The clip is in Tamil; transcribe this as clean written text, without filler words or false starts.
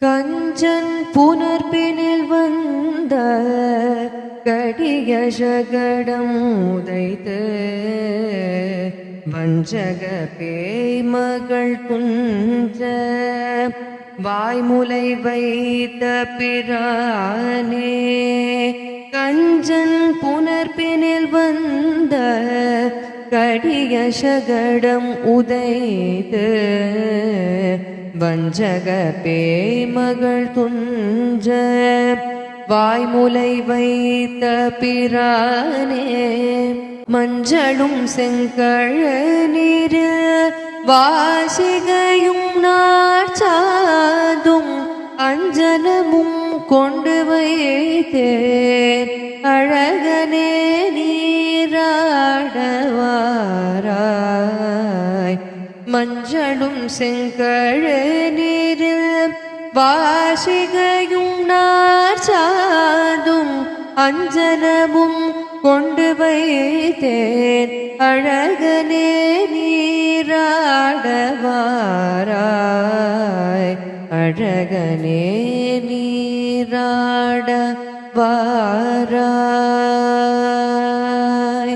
கஞ்சன் புனர்பினில் வந்த கடிய சகடம் உதைத்து வஞ்சக பேய்மகள் குஞ்ச வாய்முலை வைத்த பிரானே. கஞ்சன் புனர்பினில் வந்த கடிய சகடம் உதைத்து வஞ்சக பேய்மகள் துஞ்ச வாய்முலை வைத்த பிரானே. மஞ்சளும் செங்கழநீர் வாசிகையும் நாற்சாதும் அஞ்சனமும் கொண்டு வைத்தேன் அழகனே நீராடவாராய். மஞ்சளும் செங்கழநீர் வாசிகையும் நாற்சாதும் அஞ்சனமும் கொண்டு வைத்தேன் அழகனே நீராடவாராய். அழகனே நீராடவாராய்.